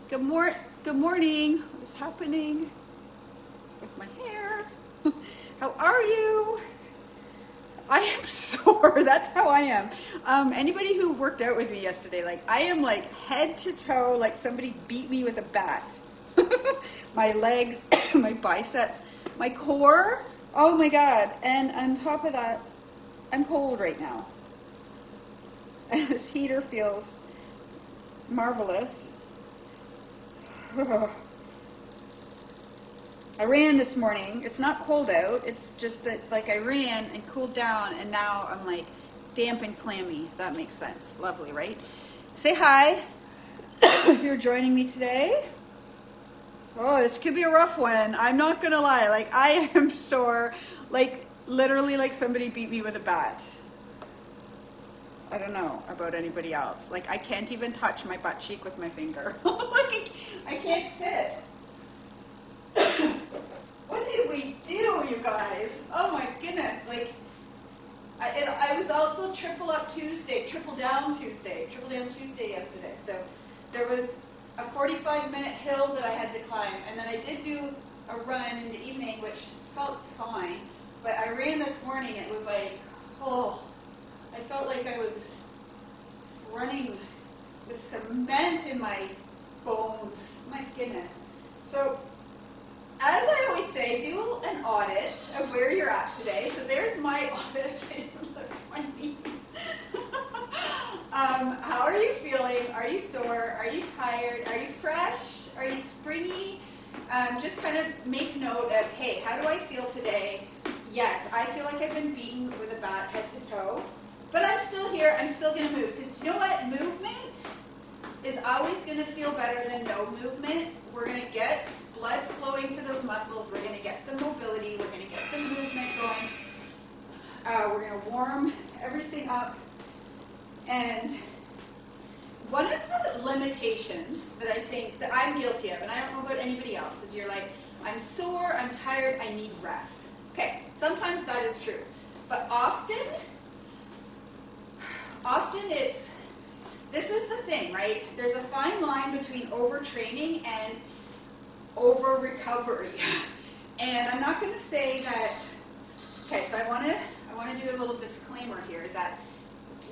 Good morning. What is happening with my hair? How are you? I am sore. That's how I am. Anybody who worked out with me yesterday, like I am like head to toe, like somebody beat me with a bat. My legs, my biceps, my core. Oh my God. And on top of that, I'm cold right now. And this heater feels marvelous. I ran this morning. It's not cold out. It's just that like I ran and cooled down and now I'm like damp and clammy, if that makes sense. Lovely, right? Say hi if you're joining me today. Oh, this could be a rough one. I'm not gonna lie. Like I am sore, like literally like somebody beat me with a bat. I don't know about anybody else. Like I can't even touch my butt cheek with my finger. Like I can't sit. What did we do, you guys? Oh my goodness! Like I was also triple down Tuesday yesterday. So there was a 45-minute hill that I had to climb, and then I did do a run in the evening, which felt fine. But I ran this morning. It was like, oh. I felt like I was running with cement in my bones. My goodness. So, as I always say, do an audit of where you're at today. So there's my audit. I can't even lift my knees. How are you feeling? Are you sore? Are you tired? Are you fresh? Are you springy? Just kind of make note of, hey, how do I feel today? Yes, I feel like I've been beaten with a bat head to toe. But I'm still here, I'm still going to move. Because you know what? Movement is always going to feel better than no movement. We're going to get blood flowing to those muscles. We're going to get some mobility. We're going to get some movement going. We're going to warm everything up. And one of the limitations that I think that I'm guilty of, and I don't know about anybody else, is you're like, I'm sore, I'm tired, I need rest. Okay, sometimes that is true. But often this is the thing, right? There's a fine line between overtraining and over-recovery. And I'm not going to say that, okay, so I want to do a little disclaimer here that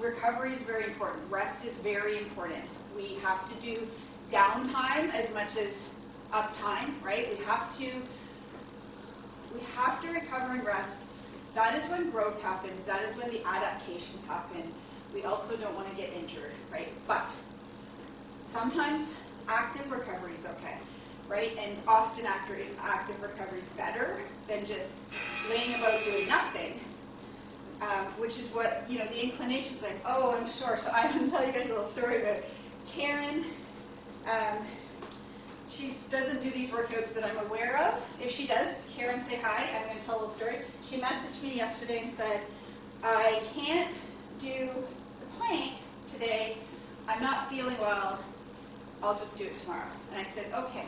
recovery is very important. Rest is very important. We have to do downtime as much as uptime, right? We have to recover and rest. That is when growth happens. That is when the adaptations happen. We also don't want to get injured, right? But sometimes active recovery is okay, right? And often active recovery is better than just laying about doing nothing, which is what, you know, the inclination's like, oh, I'm sore. So I'm going to tell you guys a little story about Karen. She doesn't do these workouts that I'm aware of. If she does, Karen, say hi. I'm going to tell a little story. She messaged me yesterday and said, I can't do the plank today. I'm not feeling well. I'll just do it tomorrow. And I said, okay.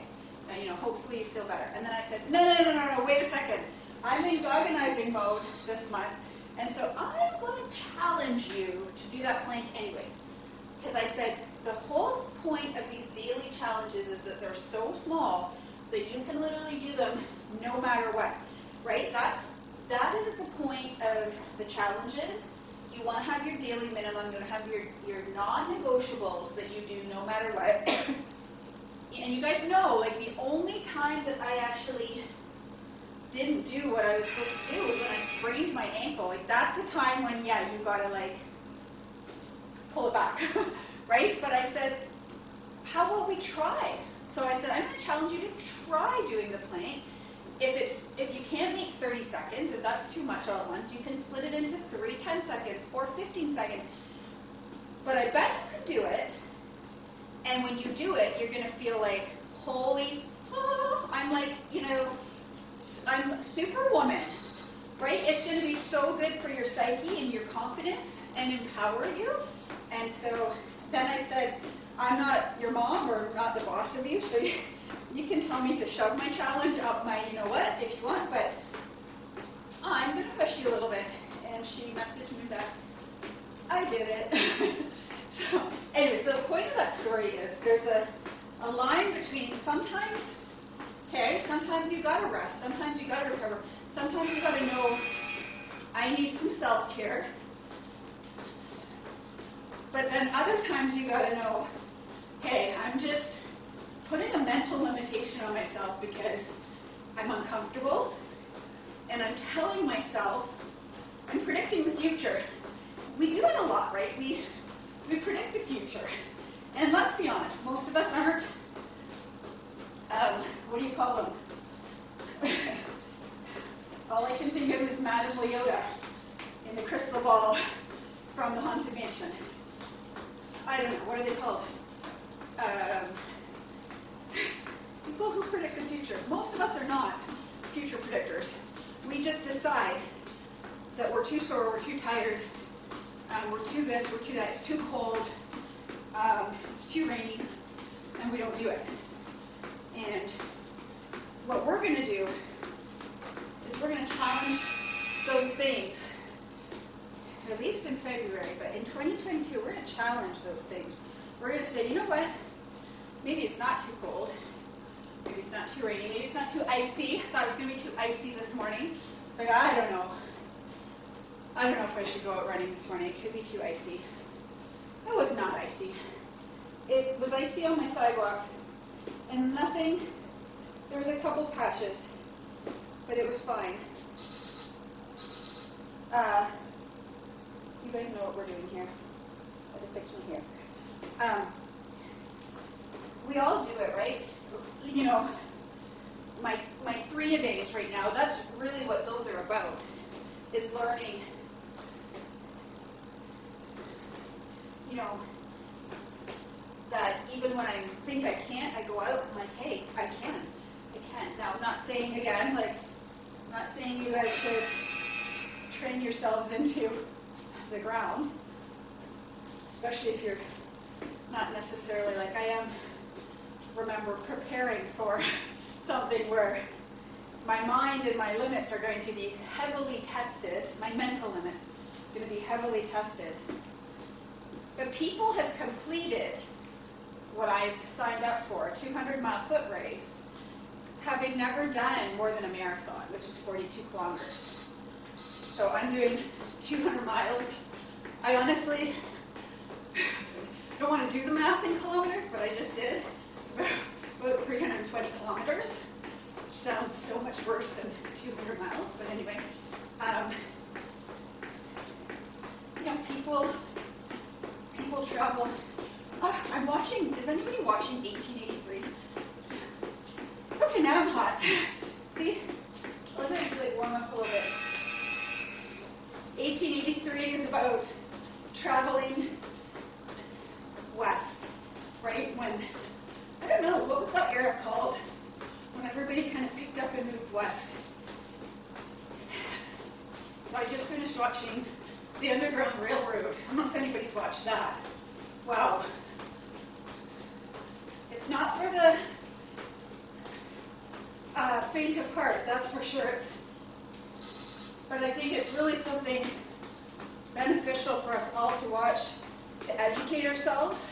Now, you know, hopefully you feel better. And then I said, no, wait a second. I'm in organizing mode this month. And so I'm going to challenge you to do that plank anyway. Because I said, the whole point of these daily challenges is that they're so small that you can literally do them no matter what, right? That is the point of the challenges. You want to have your daily minimum. You want to have your non-negotiables that you do no matter what. And you guys know, like the only time that I actually didn't do what I was supposed to do was when I sprained my ankle. Like that's a time when, yeah, you gotta like pull it back, right? But I said, how about we try? So I said, I'm going to challenge you to try doing the plank. If you can't make 30 seconds, if that's too much all at once, you can split it into 3 10 seconds or 15 seconds. But I bet you can do it. And when you do it, you're going to feel like, holy, I'm like, you know, I'm superwoman, right? It's going to be so good for your psyche and your confidence and empower you. And so then I said, I'm not your mom or not the boss of you, so you can tell me to shove my challenge up my you know what if you want, but I'm going to push you a little bit. And she messaged me back, I did it. So anyway, the point of that story is there's a a line between sometimes, okay, sometimes you gotta rest, sometimes you gotta recover, sometimes you gotta know, I need some self-care. But then other times you gotta know, hey, I'm just putting a mental limitation on myself because I'm uncomfortable, and I'm telling myself, I'm predicting the future. We do that a lot, right? We predict the future. And let's be honest, most of us aren't, what do you call them? All I can think of is Madame Leota in the crystal ball from the Haunted Mansion. I don't know, what are they called? People who predict the future. Most of us are not future predictors. We just decide that we're too sore, we're too tired, we're too this, we're too that, it's too cold, it's too rainy, and we don't do it. And what we're going to do is we're going to challenge those things, at least in February, but in 2022, we're going to challenge those things. We're going to say, you know what, maybe it's not too cold, maybe it's not too rainy, maybe it's not too icy. I thought it was going to be too icy this morning. It's like, I don't know. I don't know if I should go out running this morning. It could be too icy. It was not icy. It was icy on my sidewalk, and nothing, there was a couple patches, but it was fine. You guys know what we're doing here. I have to fix my hair. We all do it, right? You know, my 3-a-days right now, that's really what those are about, is learning, you know, that even when I think I can't, I go out and I'm like, hey, I can. Now, I'm not saying, again, like, I'm not saying you guys should train yourselves into the ground, especially if you're not necessarily like I am. Remember, preparing for something where my mind and my limits are going to be heavily tested, my mental limits are going to be heavily tested. But people have completed what I've signed up for, a 200-mile foot race, having never done more than a marathon, which is 42 kilometers. So I'm doing 200 miles. I honestly don't want to do the math in kilometers, but I just did. It's about 320 kilometers, which sounds so much worse than 200 miles, but anyway. You know, people travel. I'm watching, is anybody watching 1883? Okay, now I'm hot. See? Let me just like warm up a little bit. 1883 is about traveling west, right? When, I don't know, what was that era called? When everybody kind of picked up and moved west. So I just finished watching The Underground Railroad. I don't know if anybody's watched that. Wow. It's not for the faint of heart, that's for sure. But I think it's really something beneficial for us all to watch, to educate ourselves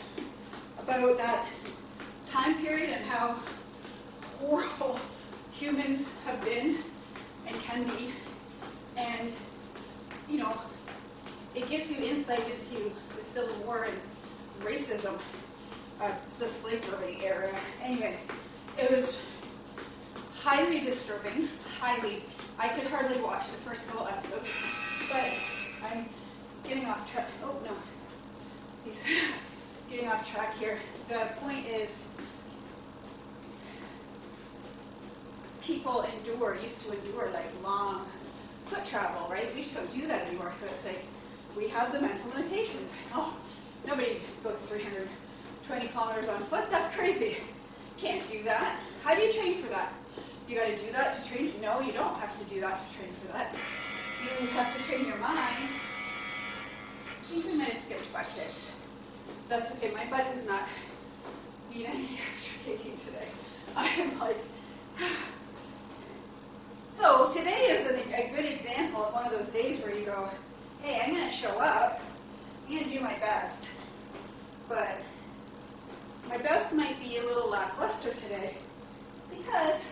about that time period and how horrible humans have been and can be. And, you know, it gives you insight into the Civil War and racism, the slavery era. Anyway, it was highly disturbing, highly. I could hardly watch the first couple episodes, but I'm getting off track. Oh, no. He's getting off track here. The point is, people used to endure like long foot travel, right? We just don't do that anymore. So it's like, we have the mental limitations. Oh, nobody goes 320 kilometers on foot. That's crazy. Can't do that. How do you train for that? You got to do that to train? No, you don't have to do that to train for that. You have to train your mind. I think we might have skipped butt kicks. That's okay. My butt does not need any extra kicking today. I am like... So today is a good example of one of those days where you go, hey, I'm going to show up. I'm going to do my best. But My best might be a little lackluster today because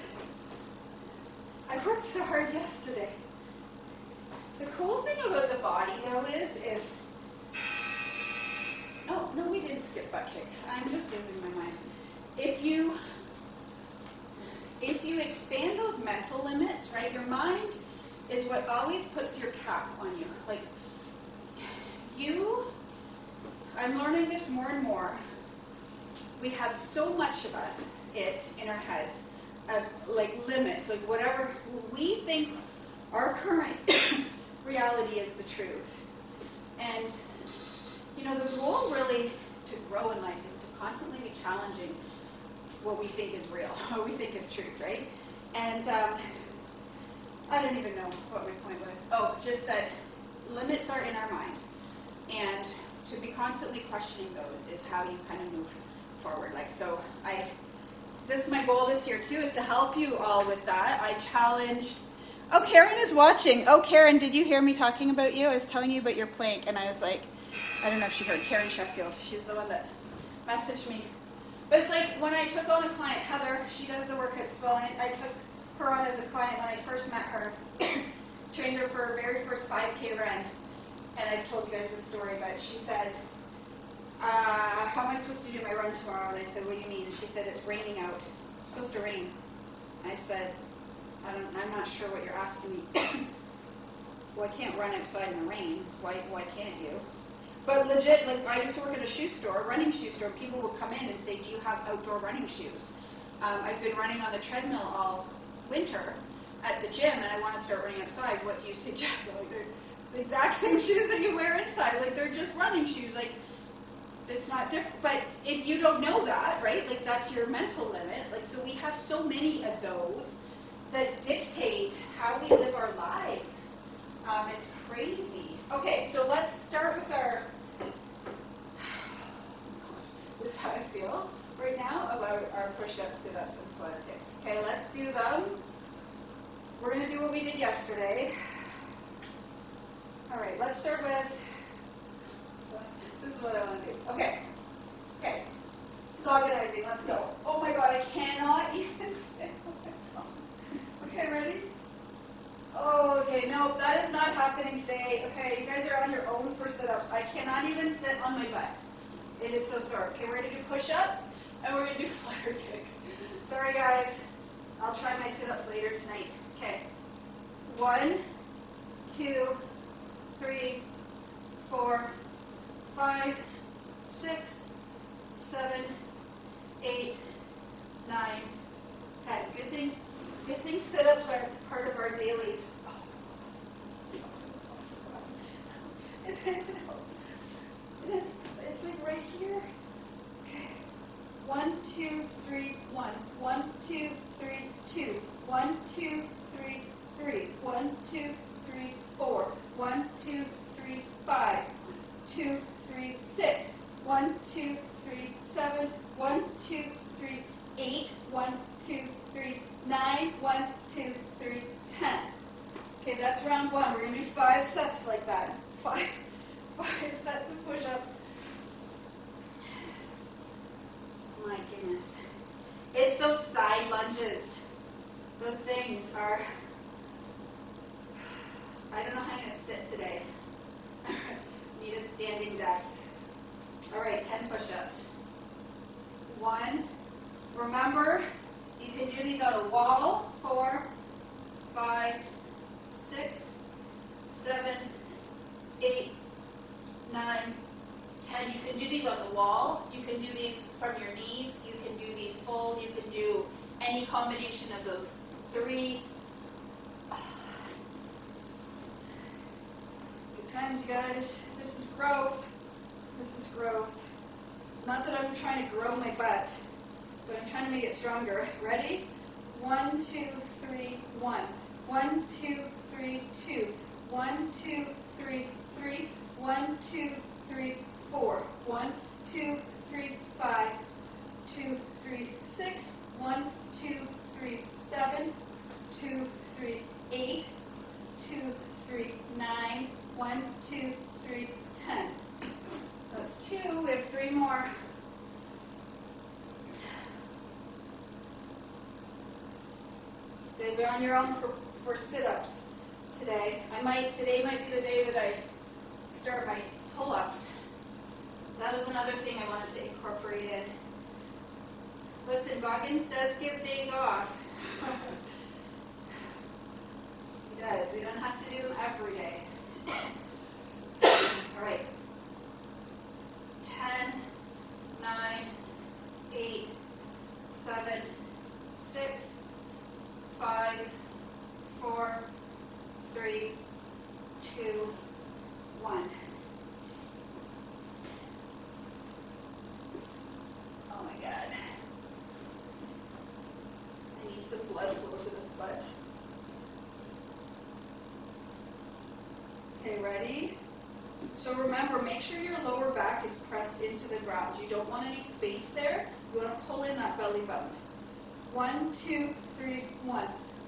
I worked so hard yesterday. The cool thing about the body though is no, we didn't skip butt kicks. I'm just losing my mind. If you expand those mental limits, right, your mind is what always puts your cap on you. Like I'm learning this more and more. We have so much of it in our heads of like limits, like whatever we think our current reality is the truth. And the goal really to grow in life is to constantly be challenging what we think is real, what we think is truth, right? And I don't even know what my point was. Oh, just that limits are in our mind. And to be constantly questioning those is how you kind of move forward. Like, so this is my goal this year too, is to help you all with that. I challenged, oh, Karen is watching. Oh, Karen, did you hear me talking about you? I was telling you about your plank, and I was like, I don't know if she heard. Karen Sheffield, she's the one that messaged me. But it's like when I took on a client, Heather, she does the workouts well, and I took her on as a client when I first met her, trained her for her very first 5K run, and I've told you guys this story, but she said, how am I supposed to do my run tomorrow? And I said, what do you mean? And she said, it's raining out. It's supposed to rain. And I said, I'm not sure what you're asking me. Well, I can't run outside in the rain. Why can't you? But legit, like I used to work at a shoe store, a running shoe store. People would come in and say, do you have outdoor running shoes? I've been running on the treadmill all winter at the gym, and I want to start running outside. What do you suggest? Like, they're the exact same shoes that you wear inside. Like, they're just running shoes. Like, it's not different. But if you don't know that, right, like that's your mental limit. Like, so we have so many of those that dictate how we live our lives. It's crazy. Okay, so let's start with our, this is how I feel right now about our push-ups, sit-ups, and flutter kicks. Okay, let's do them. We're going to do what we did yesterday. All right, let's start with, so this is what I want to do. Okay, organizing, let's go. Oh my God, I cannot even sit on my phone. Okay, ready? Oh, okay, no, that is not happening today. Okay, you guys are on your own for sit-ups. I cannot even sit on my butt. It is so sore. Okay, we're going to do push-ups, and we're going to do flutter kicks. Sorry, guys. I'll try my sit-ups later tonight. Okay. 1, 2, 3, 4, 5, 6, 7, 8, 9, 10. Good thing sit-ups are part of our dailies. It's like right here. Okay. 1, 2, 3, 1. 1, 2, 3, 2. 1, 2, 3, 3. 1, 2, 3, 4. 1, 2, 3, 5. 2, 3, 6. 1, 2, 3, 7. 1, 2, 3, 8. 1, 2, 3, 9. 1, 2, 3, 10. Okay, that's round 1. We're going to do 5 sets like that. 5 sets of push-ups. My goodness. It's those side lunges. Those things are, I don't know how I'm going to sit today. Need a standing desk. All right, 10 push-ups. 1. Remember, you can do these on a wall. 4, 5, 6, 7, 8, 9, 10. You can do these on the wall. You can do these from your knees. You can do these full. You can do any combination of those 3. Good times, you guys. This is growth. This is growth. Not that I'm trying to grow my butt, but I'm trying to make it stronger. Ready? 1, 2, 3, 1. 1, 2, 3, 2. 1, 2, 3, 3. 1, 2, 3, 4. 1, 2, 3, 5. 2, 3, 6. 1, 2, 3, 7. 2, 3, 8. 2, 3, 9. 1, 2, 3, 10. That's 2. We have 3 more. You guys are on your own for sit-ups today. Today might be the day that I start my pull-ups. That was another thing I wanted to incorporate in. Listen, Goggins does give days off. He does. We don't have to do them every day. All right. 10, 9, 8, 7, 6, 5, 4, 3, 2, 1. Oh my God. I need some blood to go to this butt. Okay, ready? So remember, make sure your lower back is pressed into the ground. You don't want any space there. You want to pull in that belly button. 1, 2, 3, 1.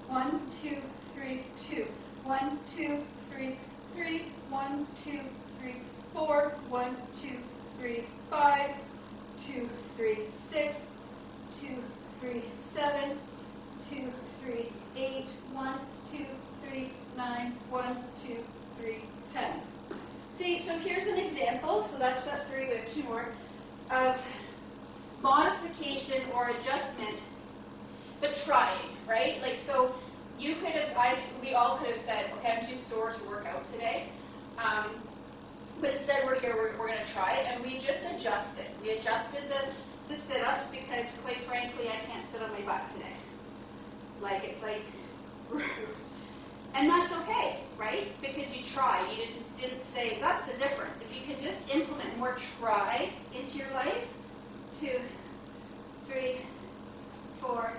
1, 2, 3, 2. 1, 2, 3, 3. 1, 2, 3, 4. 1, 2, 3, 5. 2, 3, 6. 2, 3, 7. 2, 3, 8. 1, 2, 3, 9. 1, 2, 3, 10. See, so here's an example, so that's that 3, we have 2 more, of modification or adjustment, but trying, right? Like, so you could have, we all could have said, okay, I'm too sore to work out today, but instead we're here, we're going to try it, and we just adjusted. We adjusted the sit-ups because, quite frankly, I can't sit on my butt today. Like, it's like, and that's okay, right? Because you tried. You just didn't say, that's the difference. If you can just implement more try into your life, 2, 3, 4,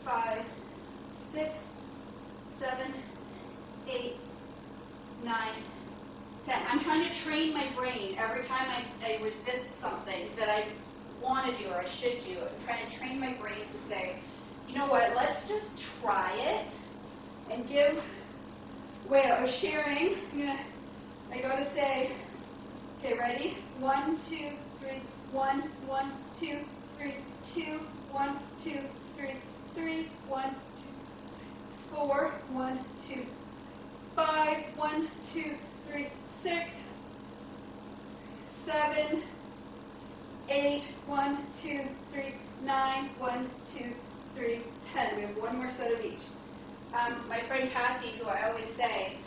5, 6, 7, 8, 9, 10. I'm trying to train my brain every time I resist something that I want to do or I should do. I'm trying to train my brain to say, you know what, let's just try it and give. Wait, I was sharing. I gotta say, okay, ready? 1, 2, 3, 1, 1, 2, 3, 2, 1, 2, 3, 3, 1, 2, 4, 1, 2, 5, 1, 2, 3, 6, 7, 8, 1, 2, 3, 9, 1, 2, 3, 10. We have one more set of each. My friend Kathy, who I always say,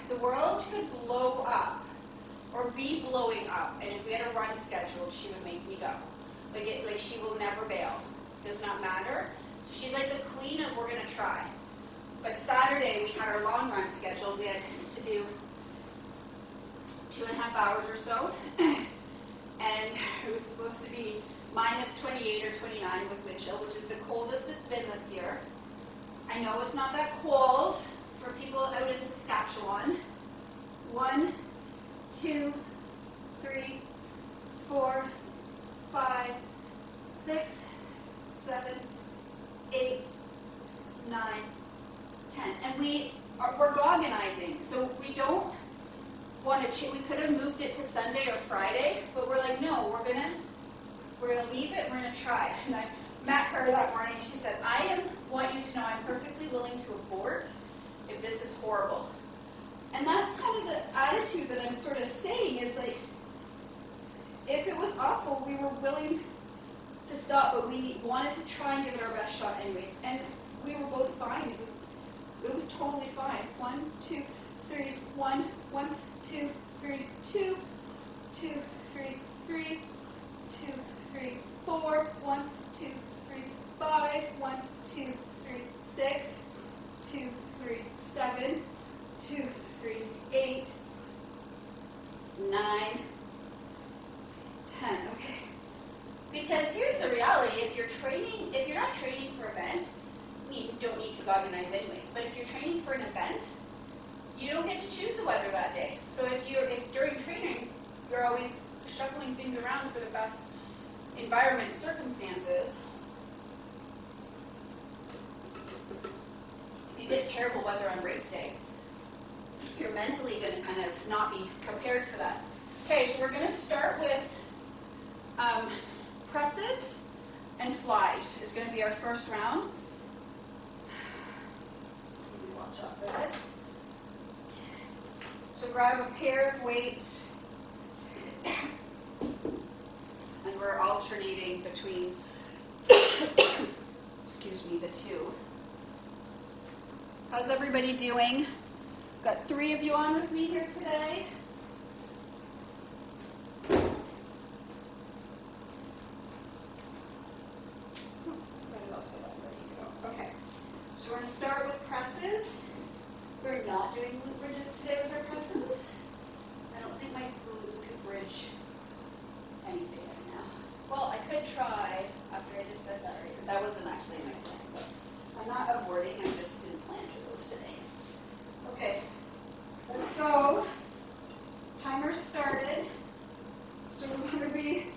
the world could blow up or be blowing up, and if we had a run scheduled, she would make me go. Like she will never bail. Does not matter. So she's like the queen of we're gonna try. But Saturday we had our long run scheduled. We had to do 2.5 hours or so, and it was supposed to be minus 28 or 29 with wind chill, which is the coldest it's been this year. I know it's not that cold for people out in Saskatchewan. 1, 2, 3, 4, 5, 6, 7, 8, 9, 10. And we're organizing, so we don't want to. We could have moved it to Sunday or Friday, but we're like, no, we're gonna leave it. We're gonna try. And I met her that morning. She said, I want you to know I'm perfectly willing to abort if this is horrible. And that's kind of the attitude that I'm sort of saying is like, if it was awful, we were willing to stop, but we wanted to try and give it our best shot anyways. And we were both fine. It was totally fine. 1, 2, 3, 1, 1, 2, 3, 2, 2, 3, 3, 2, 3, 4, 1, 2, 3, 5, 1, 2, 3, 6, 2, 3, 7, 2, 3, 8, 9, 10. Okay. Because here's the reality: if you're not training for an event, you don't need to organize anyways. But if you're training for an event, you don't get to choose the weather that day. So if during training you're always shuffling things around for the best environment and circumstances, you get terrible weather on race day. You're mentally going to kind of not be prepared for that. Okay, so we're going to start with presses and flies is going to be our first round. watch off of it. So grab a pair of weights, and we're alternating between, excuse me, the two. How's everybody doing? Got 3 of you on with me here today. Okay, so we're going to start with presses. We're not doing glute bridges today with our presses. I don't think my glutes could bridge anything right now. Well, I could try after I just said that, right? But that wasn't actually my plan. So I'm not aborting, I just didn't plan for those today. Okay, let's go. Timer started. So we're going to be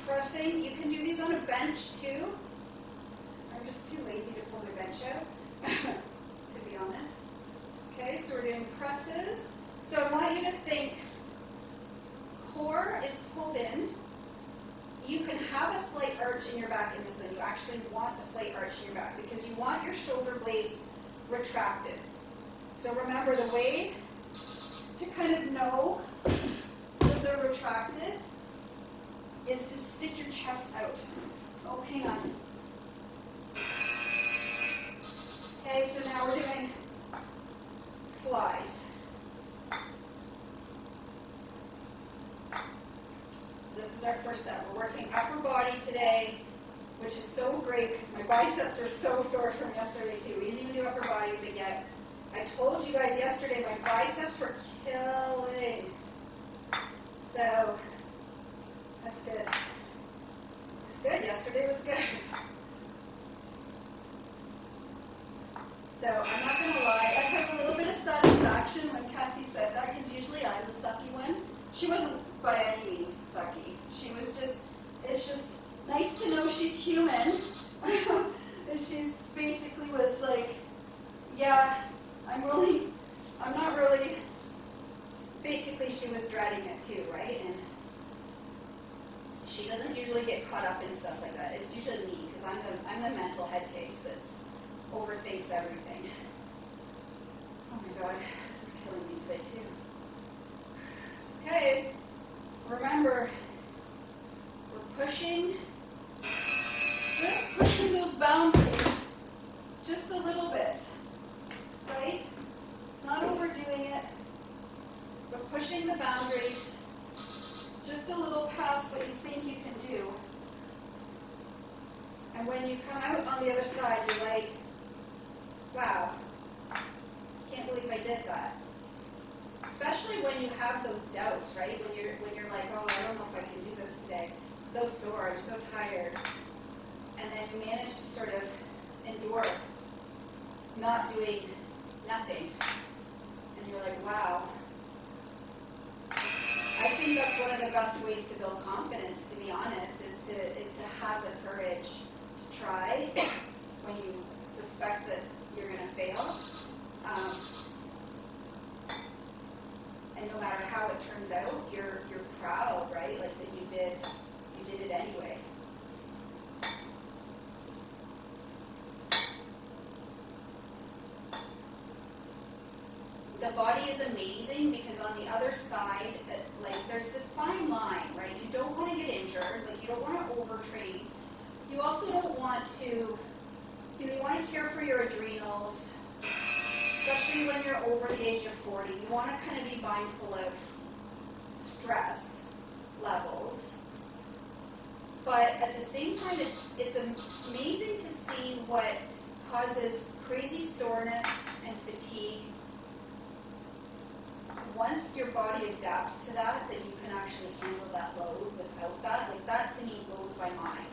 pressing. You can do these on a bench too. I'm just too lazy to pull my bench out, to be honest. Okay, so we're doing presses. So I want you to think core is pulled in. You can have a slight arch in your back in this one. You actually want a slight arch in your back because you want your shoulder blades retracted. So remember, the way to kind of know that they're retracted is to stick your chest out. Oh, hang on. Okay, so now we're doing flies. So this is our first set. We're working upper body today, which is so great because my biceps are so sore from yesterday too. We didn't even do upper body, but yet I told you guys yesterday my biceps were killing. So that's good. It's good. Yesterday was good. So I'm not going to lie, I had a little bit of satisfaction when Kathy said that because usually I'm the sucky one. She wasn't by any means sucky. She was just, it's just nice to know she's human. And she's basically was like, yeah, I'm not really, basically she was dreading it too, right? And she doesn't usually get caught up in stuff like that. It's usually me because I'm the mental head case that's overthinks everything. Oh my god, this is killing me today too. Okay, remember, we're pushing, just pushing those boundaries, just a little bit, right? Not overdoing it, but pushing the boundaries, just a little past what you think you can do. And when you come out on the other side, you're like, wow, can't believe I did that. Especially when you have those doubts, right? When you're like, oh, I don't know if I can do this today. I'm so sore, I'm so tired. And then you manage to sort of endure not doing nothing. And you're like, wow. I think that's one of the best ways to build confidence, to be honest, is to have the courage to try when you suspect that you're going to fail. And no matter how it turns out, you're proud, right? Like that you did it anyway. The body is amazing because on the other side, like there's this fine line, right? You don't want to get injured, like you don't want to overtrain. You also don't want to, you want to care for your adrenals, especially when you're over the age of 40. You want to kind of be mindful of stress levels. But at the same time, it's amazing to see what causes crazy soreness and fatigue. Once your body adapts to that you can actually handle that load without that. Like that to me blows my mind.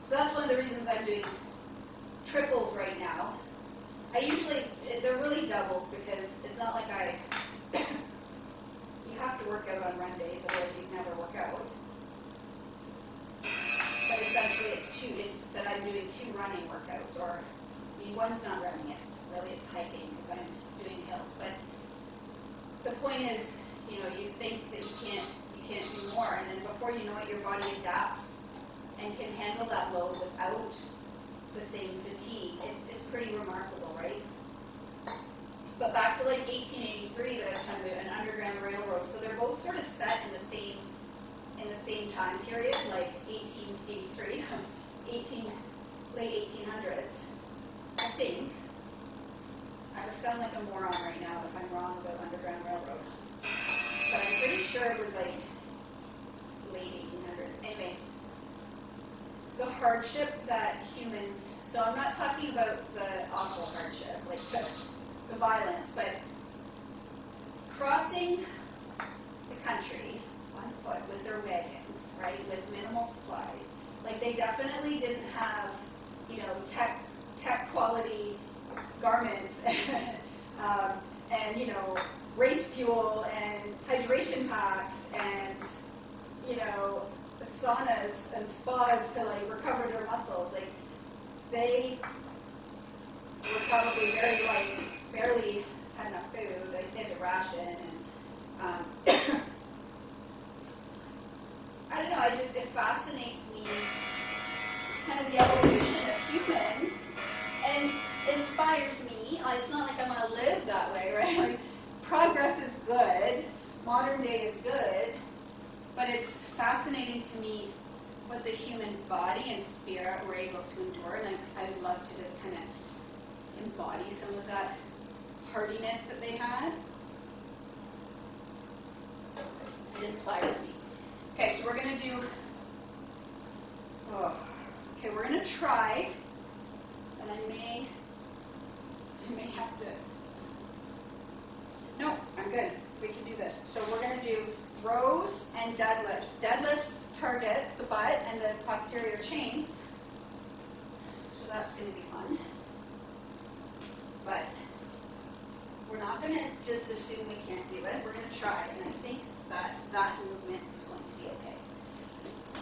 So that's one of the reasons I'm doing triples right now. They're really doubles because it's not like you have to work out on run days, otherwise you can never work out. But essentially it's that I'm doing 2 running workouts, or one's not running, it's hiking because I'm doing hills. But the point is, you think that you can't do more, and then before you know it, your body adapts and can handle that load without the same fatigue. It's pretty remarkable, right? But back to like 1883 that I was talking about, an Underground Railroad. So they're both sort of set in the same time period, like 1883, late 1800s, I think. I sound like a moron right now if I'm wrong about Underground Railroad. But I'm pretty sure it was like late 1800s. Anyway, the hardship that humans, so I'm not talking about the awful hardship, like the violence, but crossing the country on foot with their wagons, right, with minimal supplies. Like they definitely didn't have, you know, tech quality garments and you know, race fuel and hydration packs and, you know, saunas and spas to like recover their muscles. Like they were probably very like barely had enough food. Like they had a ration and I don't know, it fascinates me kind of the evolution of humans and inspires me. It's not like I'm going to live that way, right? Like, progress is good, modern day is good, but it's fascinating to me what the human body and spirit were able to endure, and I'd love to just kind of embody some of that hardiness that they had. It inspires me. Okay, so we're going to do, we're going to try, and I may have to, no, I'm good. We can do this. So we're going to do rows and deadlifts. Deadlifts target the butt and the posterior chain, so that's going to be fun. But we're not going to just assume we can't do it. We're going to try, and I think that movement is going to be okay.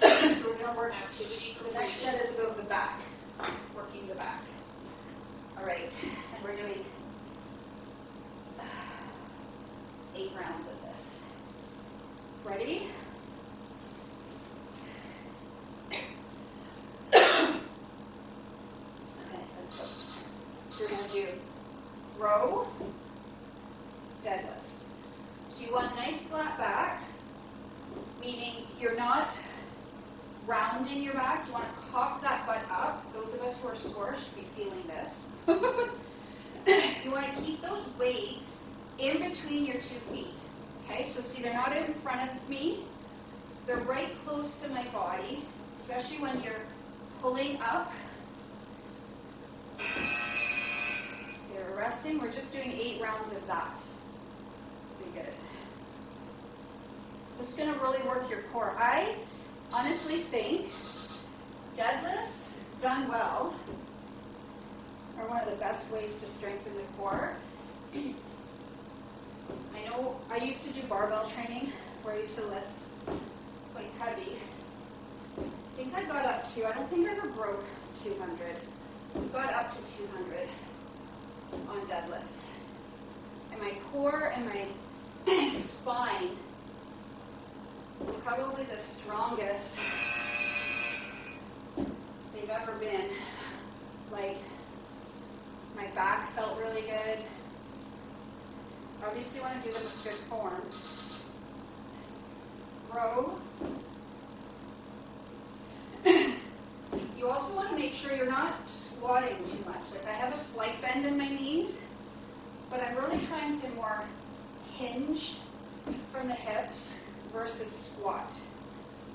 So we're going to work. The next set is about the back, working the back. All right, and we're doing 8 rounds of this. Ready? Okay, let's go. So we're going to do row, deadlift. So you want a nice flat back, meaning you're not rounding your back. You want to cock that butt up. Those of us who are sore should be feeling this. You want to keep those weights in between your 2 feet. Okay, so see, they're not in front of me. They're right close to my body, especially when you're pulling up. They're resting. We're just doing 8 rounds of that. Be good. So it's going to really work your core. I honestly think deadlifts done well are one of the best ways to strengthen the core. I know I used to do barbell training where I used to lift quite heavy. I think I got up to, I don't think I ever broke 200. I got up to 200 on deadlifts. And my core and my spine were probably the strongest they've ever been. Like, my back felt really good. Obviously, you want to do them with good form. Row. You also want to make sure you're not squatting too much. Like, I have a slight bend in my knees, but I'm really trying to more hinge from the hips versus squat.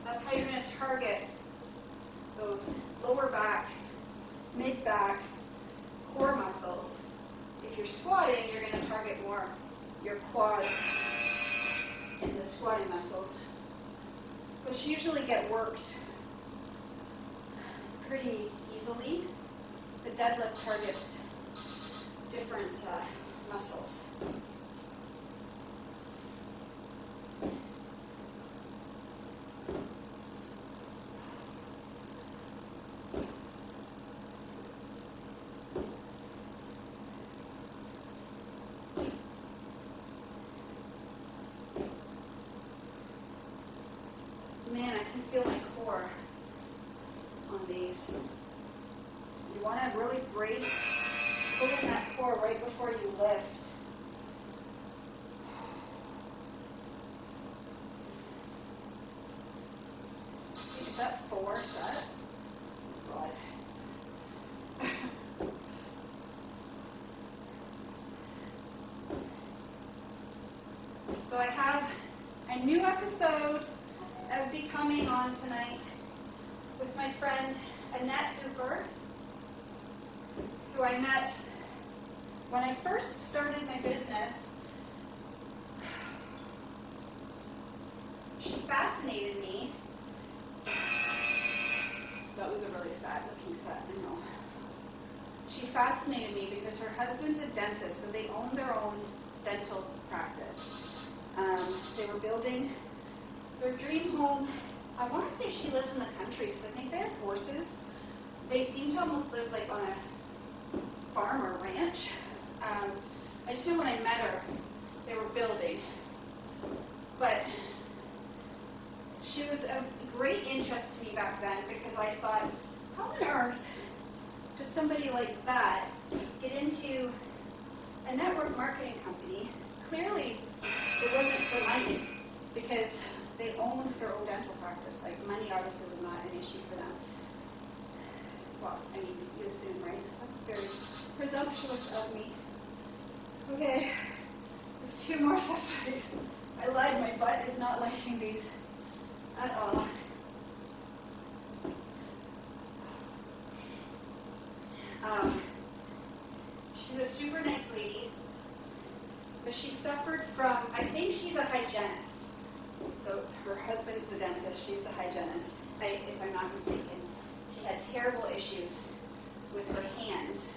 That's how you're going to target those lower back, mid back, core muscles. If you're squatting, you're going to target more your quads and the squatting muscles, which usually get worked pretty easily. The deadlift targets different muscles. Man, I can feel my core on these. You want to really brace, pull in that core right before you lift. Is that 4 sets? Oh God. So I have a new episode of Becoming on tonight with my friend Annette Hooper, who I met when I first started my business. She fascinated me. That was a really sad looking set, I know. She fascinated me because her husband's a dentist, so they own their own dental practice. They were building their dream home. I want to say she lives in the country because I think they have horses. They seem to almost live like on a farm or ranch. I just know when I met her, they were building. But she was of great interest to me back then because I thought, how on earth does somebody like that get into a network marketing company? Clearly, it wasn't for money because they owned their own dental practice. Like, money obviously was not an issue for them. Well, I mean, you assume, right? That's very presumptuous of me. Okay, there's 2 more sets of these. I lied, my butt is not liking these at all. She's a super nice lady, but she suffered from, I think she's a hygienist. So her husband's the dentist, she's the hygienist, if I'm not mistaken. She had terrible issues with her hands,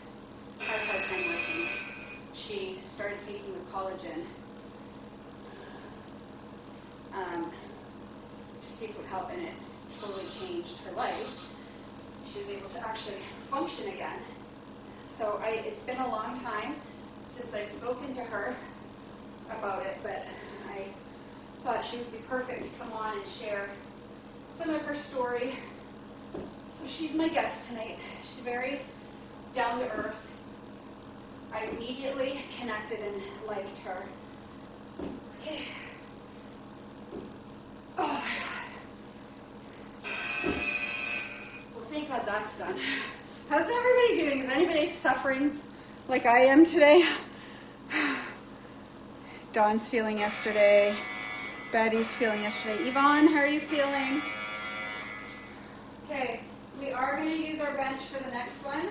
had a hard time working. She started taking the collagen to see if it would help, and it totally changed her life. She was able to actually function again. So it's been a long time since I've spoken to her about it, but I thought she would be perfect to come on and share some of her story. So she's my guest tonight. She's very down to earth. I immediately connected and liked her. Okay. Oh my God. Well, thank God that's done. How's everybody doing? Is anybody suffering like I am today? Dawn's feeling yesterday. Betty's feeling yesterday. Yvonne, how are you feeling? Okay, we are going to use our bench for the next one.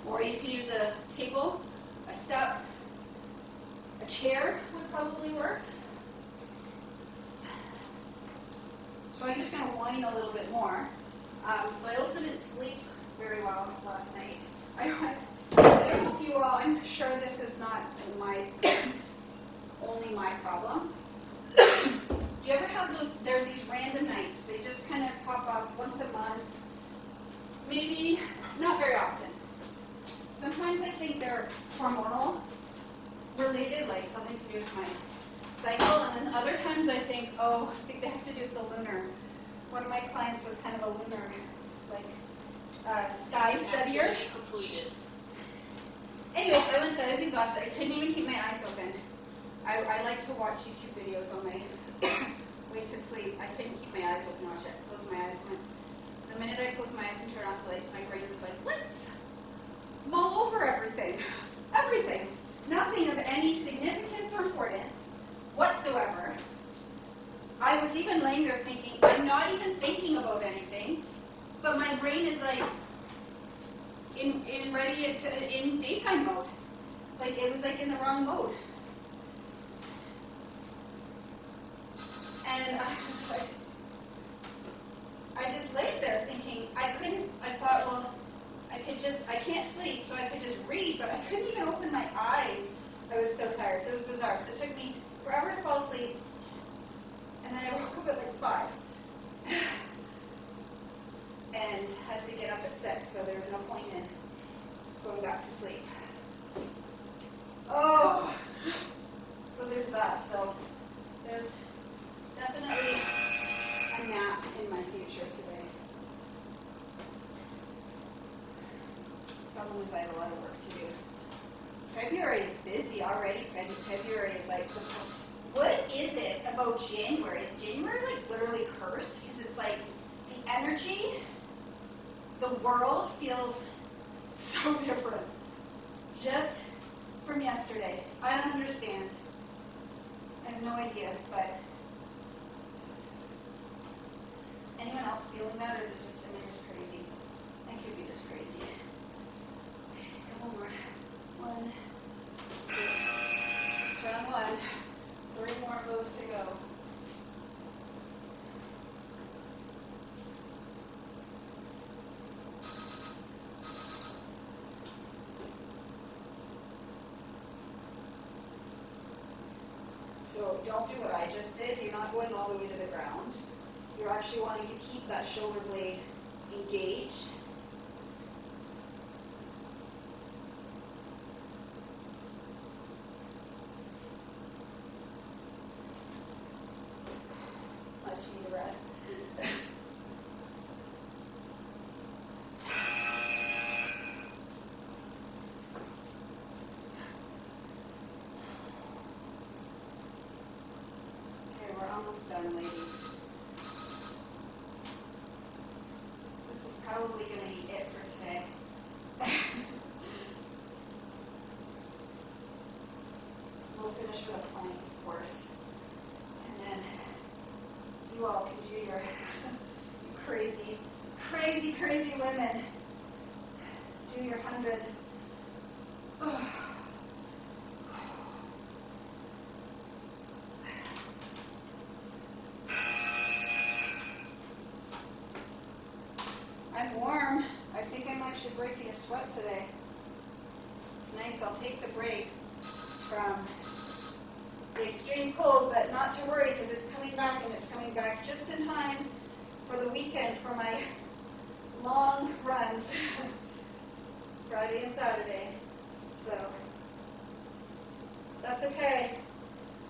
Or you can use a table, a step, a chair would probably work. So I'm just going to whine a little bit more. So I also didn't sleep very well last night. I don't know if you all, I'm sure this is not only my problem. Do you ever have those, there are these random nights, they just kind of pop up once a month, maybe not very often. Sometimes I think they're hormonal related, like something to do with my cycle, and then other times I think, oh, I think they have to do with the lunar. One of my clients was kind of a lunar, like, sky studier. Completed. Anyways, I was exhausted. I couldn't even keep my eyes open. I like to watch YouTube videos on my way to sleep. I couldn't keep my eyes open, watch it. Close my eyes. The minute I closed my eyes and turned off the lights, my brain was like, let's mull over everything. Everything. Nothing of any significance or importance whatsoever. I was even laying there thinking, I'm not even thinking about anything, but my brain is like in daytime mode. Like it was like in the wrong mode. And I was like, I just laid there thinking, I thought, well, I can't sleep, so I could just read, but I couldn't even open my eyes. I was so tired, so it was bizarre. So it took me forever to fall asleep, and then I woke up at like 5. And had to get up at 6, so there was no point in going back to sleep. Oh! So there's that. So there's Definitely a nap in my future today. Problem is I have a lot of work to do. February is busy already. February is like, what is it about January? Is January like literally cursed? Because it's like the energy, the world feels so different. Just from yesterday. I don't understand. I have no idea, but anyone else feeling that, or is it just, am I just crazy? I could be just crazy. Okay, a couple more. 1, 2, strong 1. 3 more of those to go. So don't do what I just did. You're not going all the way to the ground. You're actually wanting to keep that shoulder blade engaged. Unless you need a rest. Okay, we're almost done, ladies. This is probably going to be it for today. We'll finish with a plank, of course. And then you all can do your crazy, crazy, crazy women. Do your 100. I'm warm. I think I'm actually breaking a sweat today. It's nice. I'll take the break from the extreme cold, but not to worry because it's coming back, and it's coming back just in time for the weekend for my long runs, Friday and Saturday. So that's okay.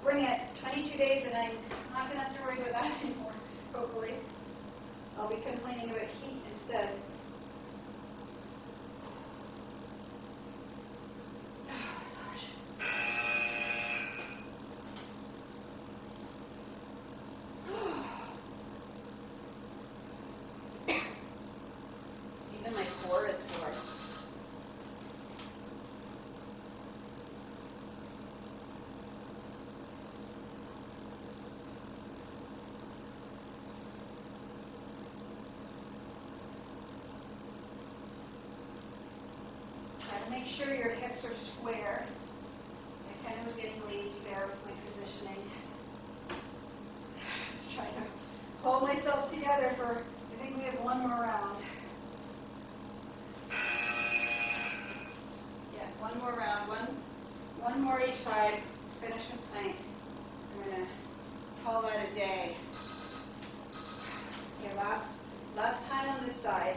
Bring it. 22 days, and I'm not going to have to worry about that anymore, hopefully. I'll be complaining about heat instead. Even my core is sore. Try to make sure your hips are square. I kind of was getting lazy there with my positioning. Just trying to hold myself together for, I think we have one more round. Yeah, one more round. One more each side. Finish with plank. I'm going to call that a day. Okay, last time on this side.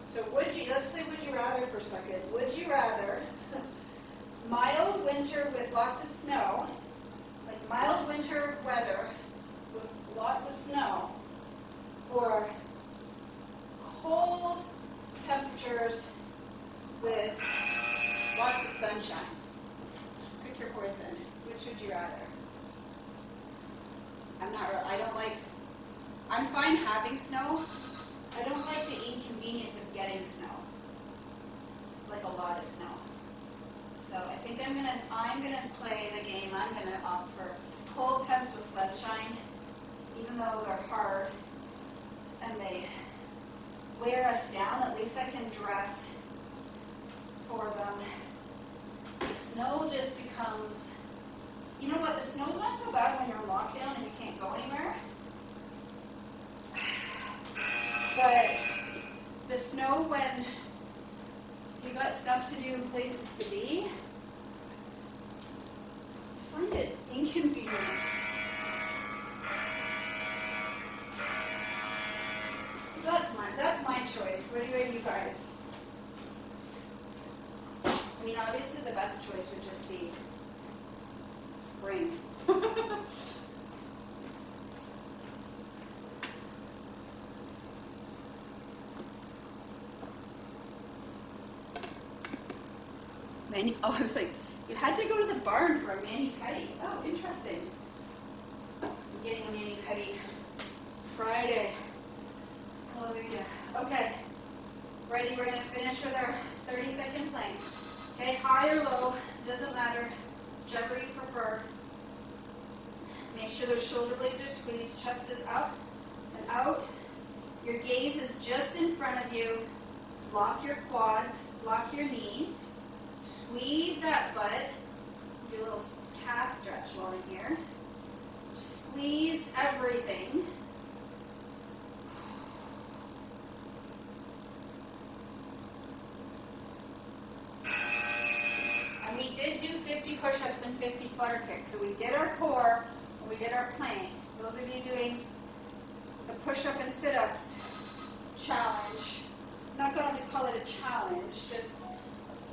So let's play would you rather for a second. Would you rather mild winter with lots of snow, like mild winter weather with lots of snow, or cold temperatures with lots of sunshine? Pick your poison. Which would you rather? I'm fine having snow. I don't like the inconvenience of getting snow, like a lot of snow. So I think I'm gonna play the game. I'm gonna opt for cold temps with sunshine, even though they're hard and they wear us down. At least I can dress for them. The snow just becomes, you know what? The snow's not so bad when you're in lockdown and you can't go anywhere. But the snow when you got stuff to do and places to be, I find it inconvenient. That's my choice. What do you guys? I mean, obviously the best choice would just be spring. Oh, I was like, you had to go to the barn for a mani-pedi. Oh, interesting. I'm getting a mani-pedi Friday. Hallelujah. Okay. Ready, we're going to finish with our 30-second plank. Okay, high or low, doesn't matter, whichever you prefer. Make sure those shoulder blades are squeezed, chest is up and out. Your gaze is just in front of you. Lock your quads, lock your knees. Squeeze that butt. Do a little calf stretch while I'm here. Squeeze everything. And we did do 50 push-ups and 50 flutter kicks. So we did our core and we did our plank. Those of you doing the push-up and sit-ups challenge, I'm not going to call it a challenge, just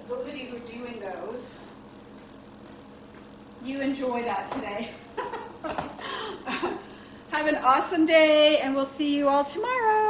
those of you who are doing those, you enjoy that today. Have an awesome day, and we'll see you all tomorrow.